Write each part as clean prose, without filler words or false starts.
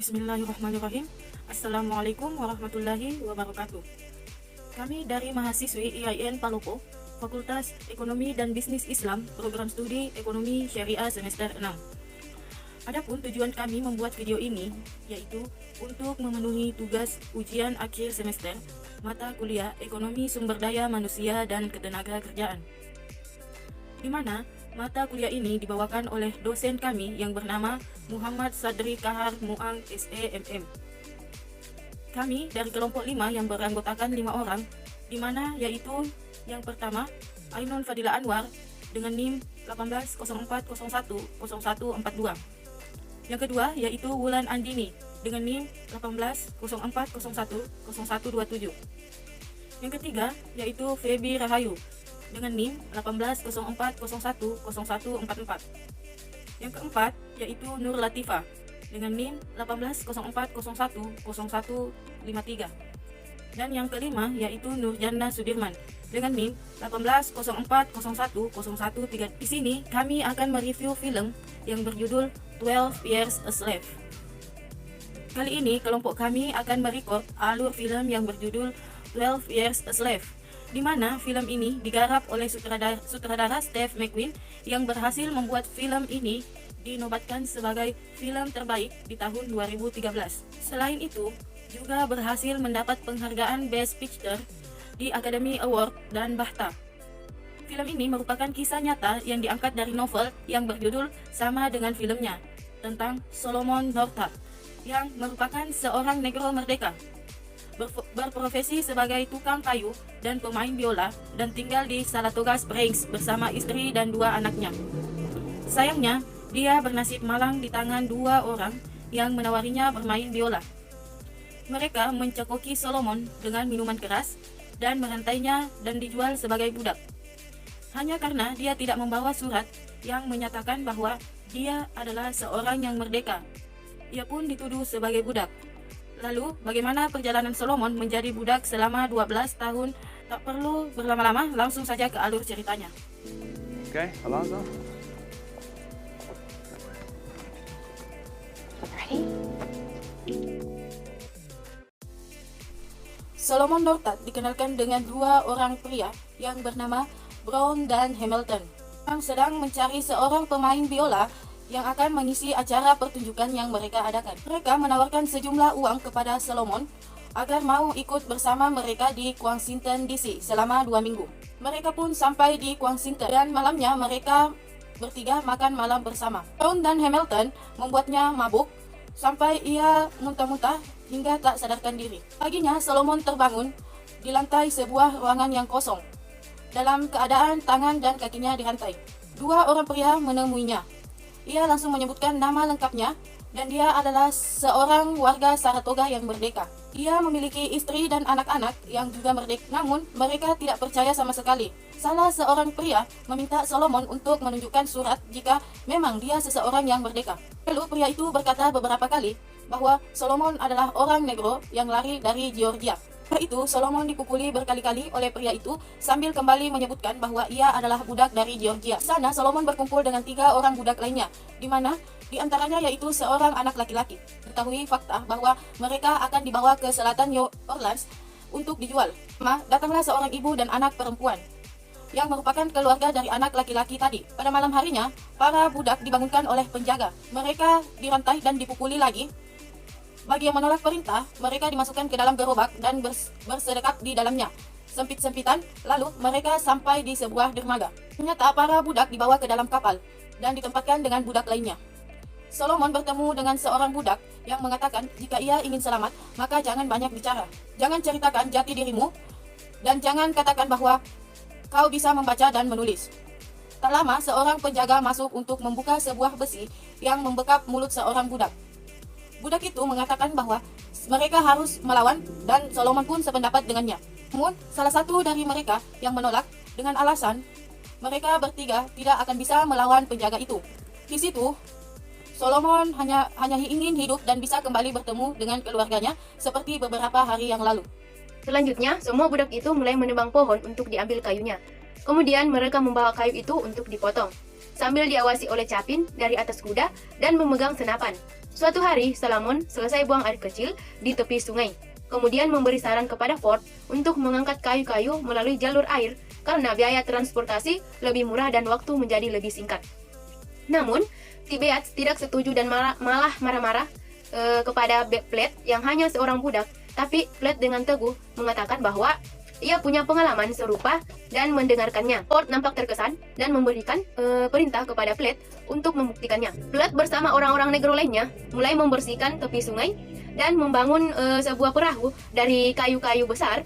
Bismillahirrahmanirrahim. Assalamualaikum warahmatullahi wabarakatuh. Kami dari mahasiswi IAIN Palopo, Fakultas Ekonomi dan Bisnis Islam, Program Studi Ekonomi Syariah Semester 6. Adapun tujuan kami membuat video ini yaitu untuk memenuhi tugas ujian akhir semester mata kuliah Ekonomi Sumber Daya Manusia dan Ketenagakerjaan, di mana mata kuliah ini dibawakan oleh dosen kami yang bernama Muhammad Sadri Kahar Muang SEMM. Kami dari kelompok 5 yang beranggotakan 5 orang, di mana yaitu yang pertama Ainun Fadila Anwar dengan NIM 1804010142. Yang kedua yaitu Wulan Andini dengan NIM 1804010127. Yang ketiga yaitu Febi Rahayu dengan NIM 1804010144. Yang keempat yaitu Nur Latifah dengan NIM 1804010153. Dan yang kelima yaitu Nur Jannah Sudirman dengan NIM 1804010113. Di sini kami akan mereview film yang berjudul 12 Years a Slave. Kali ini kelompok kami akan merekod alur film yang berjudul 12 Years a Slave, di mana film ini digarap oleh sutradara Steve McQueen yang berhasil membuat film ini dinobatkan sebagai film terbaik di tahun 2013. Selain itu, juga berhasil mendapat penghargaan Best Picture di Academy Award dan BAFTA. Film ini merupakan kisah nyata yang diangkat dari novel yang berjudul sama dengan filmnya, tentang Solomon Northup yang merupakan seorang negro merdeka, berprofesi sebagai tukang kayu dan pemain biola, dan tinggal di Saratoga Springs bersama istri dan 2 anaknya. Sayangnya, dia bernasib malang di tangan 2 orang yang menawarinya bermain biola. Mereka mencekoki Solomon dengan minuman keras dan merantainya dan dijual sebagai budak. Hanya karena dia tidak membawa surat yang menyatakan bahwa dia adalah seorang yang merdeka, ia pun dituduh sebagai budak. Lalu, bagaimana perjalanan Solomon menjadi budak selama 12 tahun? Tak perlu berlama-lama, langsung saja ke alur ceritanya. Okay, Alonzo. Ready? Solomon Northup dikenalkan dengan 2 orang pria yang bernama Brown dan Hamilton, yang sedang mencari seorang pemain biola yang akan mengisi acara pertunjukan yang mereka adakan. Mereka menawarkan sejumlah uang kepada Solomon agar mau ikut bersama mereka di Washington DC selama 2 minggu. Mereka pun sampai di Washington dan malamnya mereka bertiga makan malam bersama. Brown dan Hamilton membuatnya mabuk sampai ia muntah-muntah hingga tak sadarkan diri. Paginya Solomon terbangun di lantai sebuah ruangan yang kosong, dalam keadaan tangan dan kakinya dirantai. 2 orang pria menemuinya. Ia langsung menyebutkan nama lengkapnya dan dia adalah seorang warga Saratoga yang merdeka. Ia memiliki istri dan anak-anak yang juga merdeka, namun mereka tidak percaya sama sekali. Salah seorang pria meminta Solomon untuk menunjukkan surat jika memang dia seseorang yang merdeka. Lalu pria itu berkata beberapa kali bahwa Solomon adalah orang negro yang lari dari Georgia. Setelah itu, Solomon dipukuli berkali-kali oleh pria itu sambil kembali menyebutkan bahwa ia adalah budak dari Georgia. Di sana, Solomon berkumpul dengan 3 orang budak lainnya, di mana di antaranya yaitu seorang anak laki-laki. Diketahui fakta bahwa mereka akan dibawa ke selatan New Orleans untuk dijual. Datanglah seorang ibu dan anak perempuan yang merupakan keluarga dari anak laki-laki tadi. Pada malam harinya, para budak dibangunkan oleh penjaga. Mereka dirantai dan dipukuli lagi. Bagi yang menolak perintah, mereka dimasukkan ke dalam gerobak dan bersedekap di dalamnya, sempit-sempitan. Lalu mereka sampai di sebuah dermaga. Ternyata para budak dibawa ke dalam kapal dan ditempatkan dengan budak lainnya. Solomon bertemu dengan seorang budak yang mengatakan jika ia ingin selamat, maka jangan banyak bicara. Jangan ceritakan jati dirimu dan jangan katakan bahwa kau bisa membaca dan menulis. Tak lama, seorang penjaga masuk untuk membuka sebuah besi yang membekap mulut seorang budak. Budak itu mengatakan bahwa mereka harus melawan dan Solomon pun sependapat dengannya. Namun, salah satu dari mereka yang menolak dengan alasan mereka bertiga tidak akan bisa melawan penjaga itu. Di situ, Solomon hanya ingin hidup dan bisa kembali bertemu dengan keluarganya seperti beberapa hari yang lalu. Selanjutnya, semua budak itu mulai menebang pohon untuk diambil kayunya. Kemudian mereka membawa kayu itu untuk dipotong. sambil diawasi oleh Chapin dari atas kuda dan memegang senapan. Suatu hari, Salamon selesai buang air kecil di tepi sungai. Kemudian memberi saran kepada Ford untuk mengangkat kayu-kayu melalui jalur air karena biaya transportasi lebih murah dan waktu menjadi lebih singkat. Namun, Tibeats tidak setuju dan malah marah-marah kepada Platt yang hanya seorang budak, tapi Platt dengan teguh mengatakan bahwa ia punya pengalaman serupa dan mendengarkannya. Ford nampak terkesan dan memberikan perintah kepada Platt untuk membuktikannya. Platt bersama orang-orang negro lainnya mulai membersihkan tepi sungai dan membangun sebuah perahu dari kayu-kayu besar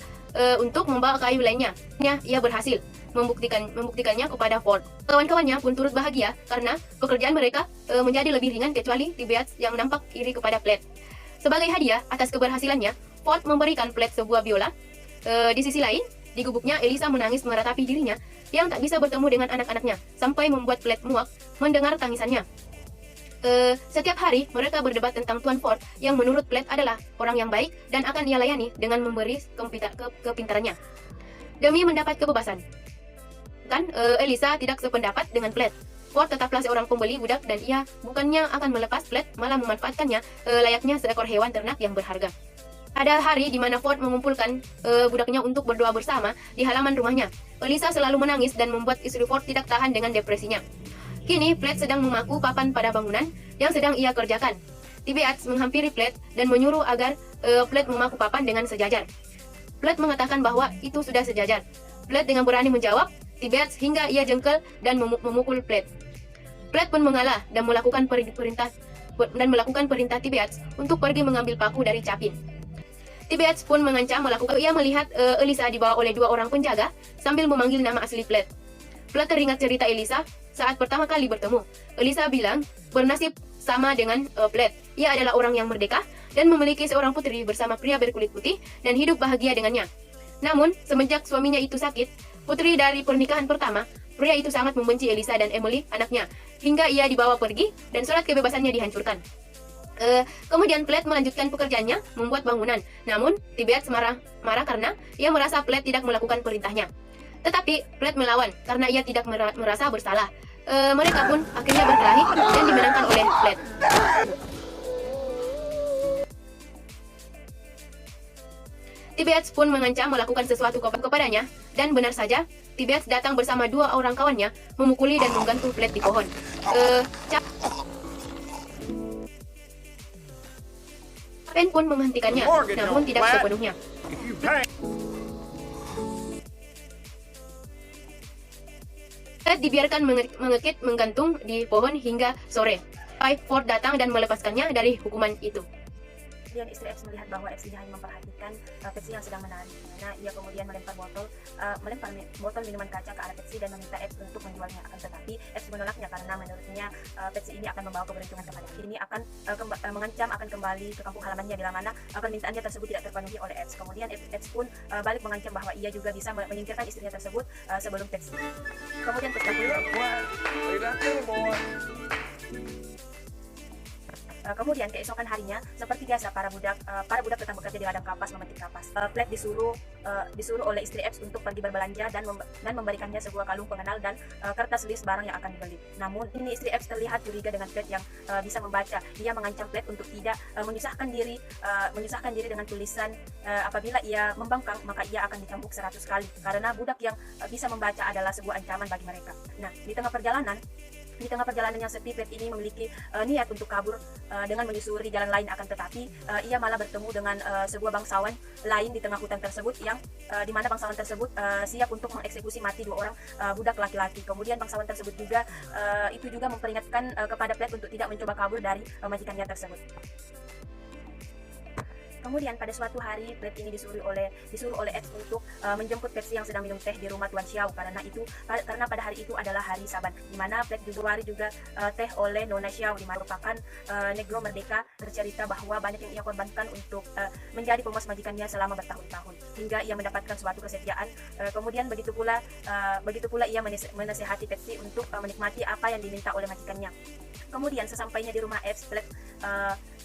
untuk membawa kayu lainnya. Ia berhasil membuktikannya kepada Ford. Kawan-kawannya pun turut bahagia karena pekerjaan mereka menjadi lebih ringan kecuali Tibeats yang nampak iri kepada Platt. Sebagai hadiah atas keberhasilannya, Ford memberikan Platt sebuah biola. Di sisi lain, di gubuknya Elisa menangis meratapi dirinya yang tak bisa bertemu dengan anak-anaknya, sampai membuat Platt muak mendengar tangisannya. Setiap hari mereka berdebat tentang Tuan Ford yang menurut Platt adalah orang yang baik dan akan ia layani dengan memberi kepintarannya demi mendapat kebebasan. Elisa tidak sependapat dengan Platt. Ford tetaplah seorang pembeli budak dan ia bukannya akan melepas Platt, malah memanfaatkannya layaknya seekor hewan ternak yang berharga. Ada hari di mana Ford mengumpulkan budaknya untuk berdoa bersama di halaman rumahnya. Elisa selalu menangis dan membuat istri Ford tidak tahan dengan depresinya. Kini Platt sedang memaku papan pada bangunan yang sedang ia kerjakan. Tibeats menghampiri Platt dan menyuruh agar Platt memaku papan dengan sejajar. Platt mengatakan bahwa itu sudah sejajar. Platt dengan berani menjawab Tibeats hingga ia jengkel dan memukul Platt. Platt pun mengalah dan melakukan perintah Tibeats untuk pergi mengambil paku dari Chapin. Tibeats pun mengancam ia melihat Elisa dibawa oleh dua orang penjaga sambil memanggil nama asli Platt. Platt teringat cerita Elisa saat pertama kali bertemu. Elisa bilang bernasib sama dengan Platt. Ia adalah orang yang merdeka dan memiliki seorang putri bersama pria berkulit putih dan hidup bahagia dengannya. Namun, semenjak suaminya itu sakit, putri dari pernikahan pertama, pria itu sangat membenci Elisa dan Emily, anaknya, hingga ia dibawa pergi dan surat kebebasannya dihancurkan. Kemudian Platt melanjutkan pekerjaannya membuat bangunan. Namun Tibeats marah karena ia merasa Platt tidak melakukan perintahnya. Tetapi Platt melawan karena ia tidak merasa bersalah. Mereka pun akhirnya berkelahi dan dimenangkan oleh Platt. Tibeats pun mengancam melakukan sesuatu kepadanya, dan benar saja, Tibeats datang bersama dua orang kawannya memukuli dan menggantung Platt di pohon. Chapin pun menghentikannya, namun tidak sepenuhnya. Platt dibiarkan mengekit menggantung di pohon hingga sore. Ford datang dan melepaskannya dari hukuman itu. Kemudian istri X melihat bahwa X-nya hanya memperhatikan Patsy yang sedang menari. Karena ia kemudian melempar botol minuman kaca ke arah Patsy dan meminta X untuk menjualnya. Akan tetapi X menolaknya karena menurutnya Patsy ini akan membawa keberuntungan kepada ini akan mengancam akan kembali ke kampung halamannya bila mana permintaannya tersebut tidak terpenuhi oleh X. Kemudian X pun balik mengancam bahwa ia juga bisa menyingkirkan istrinya tersebut sebelum Patsy. Kemudian kemudian keesokan harinya, seperti biasa para budak tetap bekerja di ladang kapas memetik kapas. Platt disuruh oleh istri X untuk pergi berbelanja dan memberikannya sebuah kalung pengenal dan kertas list barang yang akan dibeli. Namun ini istri X terlihat curiga dengan Platt yang bisa membaca. Dia mengancam Platt untuk tidak menyusahkan diri dengan tulisan. Apabila ia membangkang maka ia akan dicambuk 100 kali karena budak yang bisa membaca adalah sebuah ancaman bagi mereka. Nah, di tengah perjalanan yang sepi, Platt ini memiliki niat untuk kabur dengan menyusuri jalan lain, akan tetapi ia malah bertemu dengan sebuah bangsawan lain di tengah hutan tersebut yang di mana bangsawan tersebut siap untuk mengeksekusi mati dua orang budak laki-laki. Kemudian bangsawan tersebut juga memperingatkan kepada Platt untuk tidak mencoba kabur dari majikannya tersebut. Kemudian pada suatu hari Platt ini disuruh oleh X untuk menjemput Patsy yang sedang minum teh di rumah Tuan Xiao karena pada hari itu adalah hari Sabat, di mana Platt juga teh oleh Nona Xiao, di mana merupakan negro merdeka. Bercerita bahwa banyak yang ia korbankan untuk menjadi pemuas majikannya selama bertahun-tahun hingga ia mendapatkan suatu kesetiaan. Kemudian begitu pula ia menasihati Patsy untuk menikmati apa yang diminta oleh majikannya. Kemudian sesampainya di rumah Epps,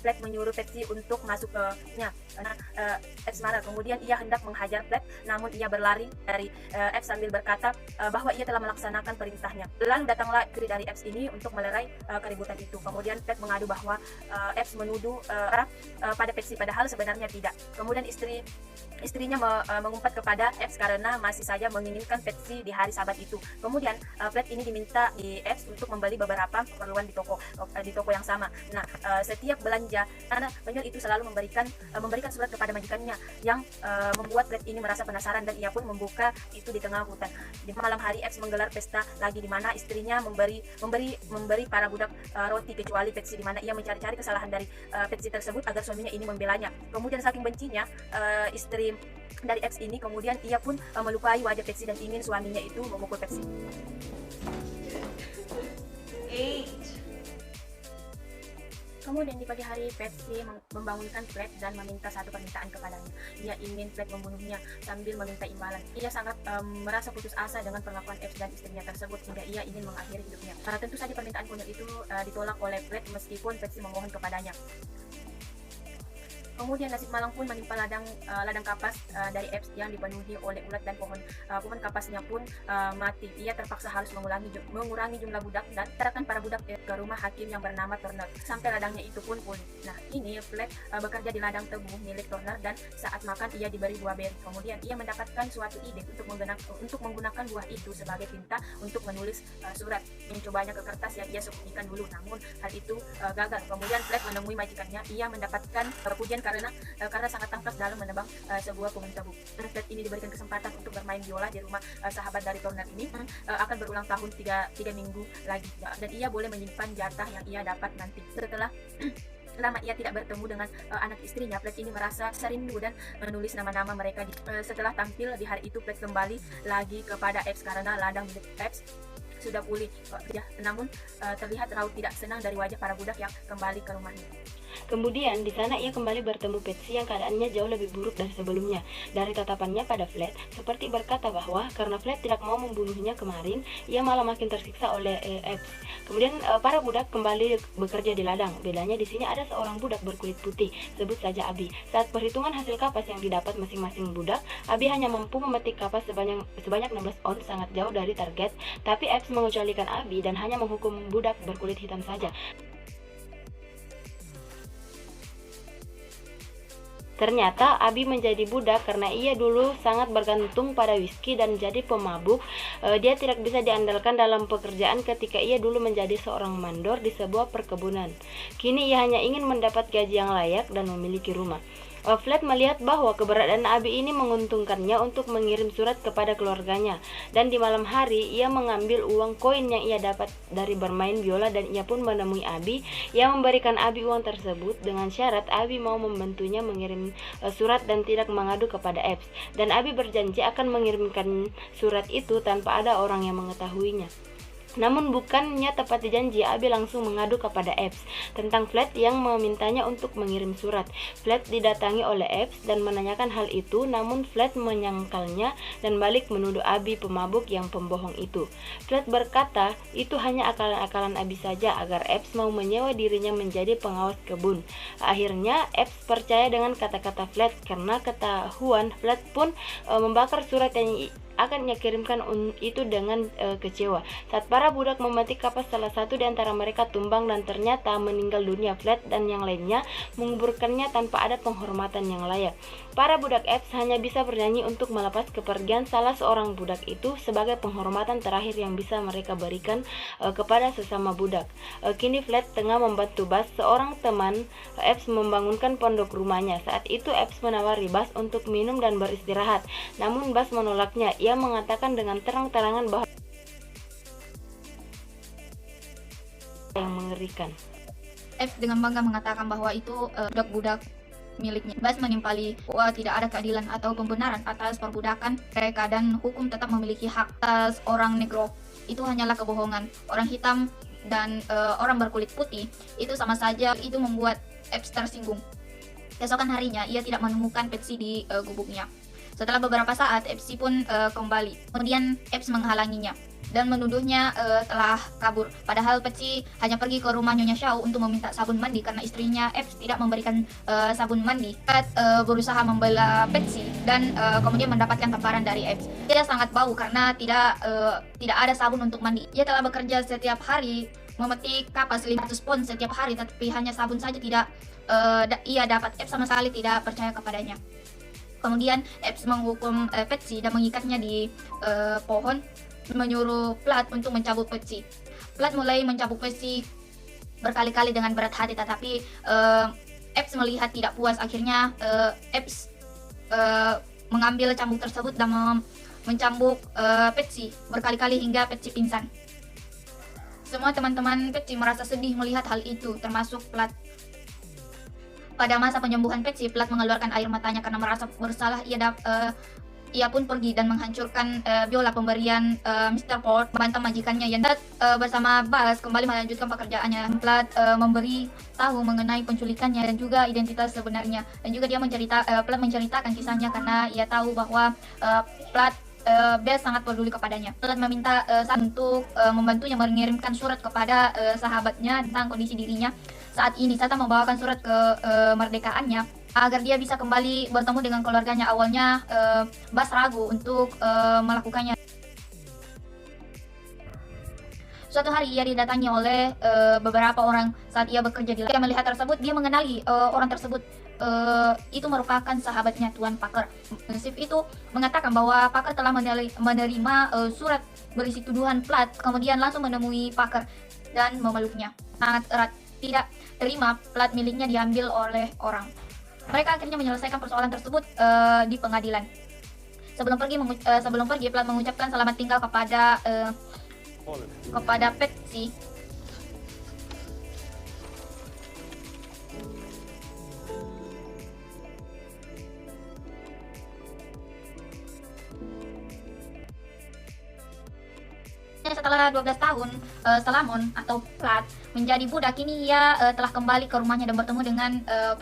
Flat menyuruh Pepsi untuk masuk ke Epps marah. Kemudian ia hendak menghajar Flat, namun ia berlari dari Epps sambil berkata bahwa ia telah melaksanakan perintahnya. Lalu datanglah istri dari Epps ini untuk melerai keributan itu. Kemudian Flat mengadu bahwa Epps menuduh pada Pepsi, padahal sebenarnya tidak. Kemudian istrinya mengumpat kepada Epps karena masih saja menginginkan Pepsi di hari Sabat itu. Kemudian Flat ini diminta di Epps untuk membeli beberapa keperluan di toko yang sama. Nah, setiap belanja, karena penjual itu selalu memberikan surat kepada majikannya yang membuat Flat ini merasa penasaran, dan ia pun membuka itu di tengah hutan. Di malam hari Epps menggelar pesta lagi, di mana istrinya memberi para budak roti kecuali Pepsi, di mana ia mencari-cari kesalahan dari Pepsi tersebut agar suaminya ini membelanya. Kemudian saking bencinya istri dari Epps ini, kemudian ia pun melukai wajah Pepsi dan ingin suaminya itu memukul Pepsi. Kemudian di pagi hari Pepsi membangunkan Flat dan meminta satu permintaan kepadanya. Ia ingin Flat membunuhnya sambil meminta imbalan. Ia sangat merasa putus asa dengan perlakuan Epps dan istrinya tersebut, hingga ia ingin mengakhiri hidupnya. Karena tentu saja permintaan konyol itu ditolak oleh Flat meskipun Pepsi memohon kepadanya. Kemudian nasib malang pun menimpa ladang kapas dari Epps yang dipenuhi oleh ulat, dan pohon kapasnya pun mati. Ia terpaksa harus mengurangi jumlah budak dan terapkan para budak ke rumah hakim yang bernama Turner sampai ladangnya itu pun pulih. Nah, ini Flat bekerja di ladang tebu milik Turner, dan saat makan ia diberi buah beri. Kemudian ia mendapatkan suatu ide untuk menggunakan buah itu sebagai tinta untuk menulis surat. Mencobanya ke kertas yang ia sembunyikan dulu, namun hal itu gagal. Kemudian Flat menemui majikannya. Ia mendapatkan pujian karena sangat tangkas dalam menebang sebuah pohon tebu. Flat ini diberikan kesempatan untuk bermain biola di rumah sahabat dari Turner ini akan berulang tahun 3 minggu lagi, dan ia boleh menyimpan jatah yang ia dapat nanti. Setelah lama ia tidak bertemu dengan anak istrinya, Flat ini merasa rindu dan menulis nama-nama mereka. Setelah tampil di hari itu, Flat kembali lagi kepada Epps karena ladang milik Epps sudah pulih, namun terlihat raut tidak senang dari wajah para budak yang kembali ke rumahnya. Kemudian di sana ia kembali bertemu Pepsi yang keadaannya jauh lebih buruk dari sebelumnya. Dari tatapannya pada Flat, seperti berkata bahwa karena Flat tidak mau membunuhnya kemarin, ia malah makin tersiksa oleh Epps. Kemudian para budak kembali bekerja di ladang. Bedanya di sini ada seorang budak berkulit putih, sebut saja Abi. Saat perhitungan hasil kapas yang didapat masing-masing budak, Abi hanya mampu memetik kapas sebanyak 16 on, sangat jauh dari target. Tapi Epps mengecualikan Abi dan hanya menghukum budak berkulit hitam saja. Ternyata Abi menjadi budak karena ia dulu sangat bergantung pada whisky dan jadi pemabuk. Dia tidak bisa diandalkan dalam pekerjaan ketika ia dulu menjadi seorang mandor di sebuah perkebunan. Kini ia hanya ingin mendapat gaji yang layak dan memiliki rumah. Flat melihat bahwa keberadaan Abi ini menguntungkannya untuk mengirim surat kepada keluarganya, dan di malam hari ia mengambil uang koin yang ia dapat dari bermain biola, dan ia pun menemui Abi yang memberikan Abi uang tersebut dengan syarat Abi mau membantunya mengirim surat dan tidak mengadu kepada Epps, dan Abi berjanji akan mengirimkan surat itu tanpa ada orang yang mengetahuinya. Namun bukannya tepat dijanji, Abi langsung mengadu kepada Epps tentang Flat yang memintanya untuk mengirim surat. Flat didatangi oleh Epps dan menanyakan hal itu, namun Flat menyangkalnya dan balik menuduh Abi pemabuk yang pembohong itu. Flat berkata itu hanya akalan-akalan Abi saja agar Epps mau menyewa dirinya menjadi pengawas kebun. Akhirnya Epps percaya dengan kata-kata Flat karena ketahuan Flat pun membakar surat yang akan ia kirimkan itu dengan kecewa. Saat para budak memetik kapas, salah satu di antara mereka tumbang dan ternyata meninggal dunia. Flat dan yang lainnya menguburkannya tanpa ada penghormatan yang layak. Para budak Epps hanya bisa bernyanyi untuk melepas kepergian salah seorang budak itu sebagai penghormatan terakhir yang bisa mereka berikan kepada sesama budak. Kini Flat tengah membantu Bas, seorang teman Epps, membangunkan pondok rumahnya. Saat itu Epps menawari Bas untuk minum dan beristirahat, namun Bas menolaknya. Ia mengatakan dengan terang-terangan bahwa yang mengerikan. Epps dengan bangga mengatakan bahwa itu budak-budak miliknya. Bas menimpali bahwa tidak ada keadilan atau pembenaran atas perbudakan mereka dan hukum tetap memiliki hak atas orang negro. Itu hanyalah kebohongan. Orang hitam dan orang berkulit putih itu sama saja. Itu membuat Epps tersinggung. Keesokan harinya ia tidak menemukan Pepsi di gubuknya. Setelah beberapa saat, Epsi pun kembali. Kemudian Epps menghalanginya dan menuduhnya telah kabur. Padahal Peci hanya pergi ke rumah Nyonya Xiao untuk meminta sabun mandi karena istrinya Epps tidak memberikan sabun mandi. Pat berusaha membela Peci dan kemudian mendapatkan tamparan dari Epps. Dia sangat bau karena tidak ada sabun untuk mandi. Ia telah bekerja setiap hari, memetik kapas 500 pon setiap hari, tapi hanya sabun saja tidak ia dapat. Epps sama sekali tidak percaya kepadanya. Kemudian Epps menghukum Peci dan mengikatnya di pohon, menyuruh Plat untuk mencabut Peci. Plat mulai mencabut Peci berkali-kali dengan berat hati, tetapi Epps melihat tidak puas. Akhirnya Epps mengambil cambuk tersebut dan mencambuk Peci berkali-kali hingga Peci pingsan. Semua teman-teman Peci merasa sedih melihat hal itu, termasuk Plat. Pada masa penyembuhan Peci, Plat mengeluarkan air matanya karena merasa bersalah. Ia pun pergi dan menghancurkan biola pemberian Mr. Ford, membantah majikannya yang bersama Buzz kembali melanjutkan pekerjaannya. Plat memberi tahu mengenai penculikannya dan juga identitas sebenarnya, dan juga dia Plat menceritakan kisahnya karena ia tahu bahwa Beth sangat peduli kepadanya. Plat meminta untuk membantunya mengirimkan surat kepada sahabatnya tentang kondisi dirinya saat ini, serta membawakan surat kemerdekaannya agar dia bisa kembali bertemu dengan keluarganya. Awalnya Bas ragu untuk melakukannya. Suatu hari ia didatangi oleh beberapa orang saat ia bekerja di. Dia melihat tersebut, dia mengenali orang tersebut. Itu merupakan sahabatnya Tuan Parker. Steve itu mengatakan bahwa Parker telah menerima surat berisi tuduhan Plat, kemudian langsung menemui Parker dan memeluknya sangat erat. Tidak terima Plat miliknya diambil oleh orang. Mereka akhirnya menyelesaikan persoalan tersebut di pengadilan. Sebelum pergi, Plat mengucapkan selamat tinggal kepada Petsy. Setelah 12 tahun, Salamon atau Plat menjadi budak, kini ia telah kembali ke rumahnya dan bertemu dengan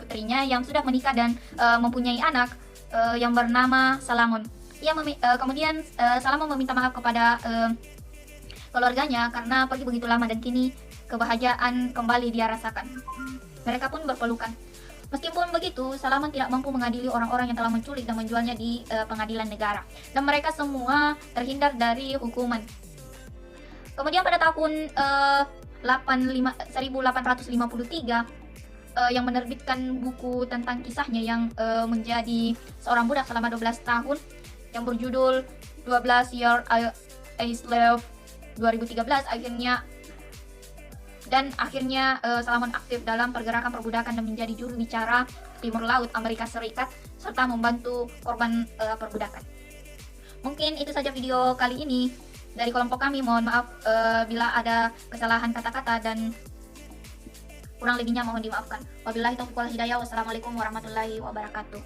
putrinya yang sudah menikah dan mempunyai anak yang bernama Salamon. Kemudian Salamon meminta maaf kepada keluarganya karena pergi begitu lama, dan kini kebahagiaan kembali dia rasakan. Mereka pun berpelukan. Meskipun begitu, Salamon tidak mampu mengadili orang-orang yang telah menculik dan menjualnya di pengadilan negara, dan mereka semua terhindar dari hukuman. Kemudian pada tahun 1853 yang menerbitkan buku tentang kisahnya yang menjadi seorang budak selama 12 tahun yang berjudul 12 Years a Slave 2013 akhirnya Salamon aktif dalam pergerakan perbudakan dan menjadi juru bicara Timur Laut Amerika Serikat serta membantu korban perbudakan. Mungkin itu saja video kali ini dari kelompok kami. Mohon maaf bila ada kesalahan kata-kata dan kurang lebihnya mohon dimaafkan. Wabillahi taufiq wal hidayah. Wassalamualaikum warahmatullahi wabarakatuh.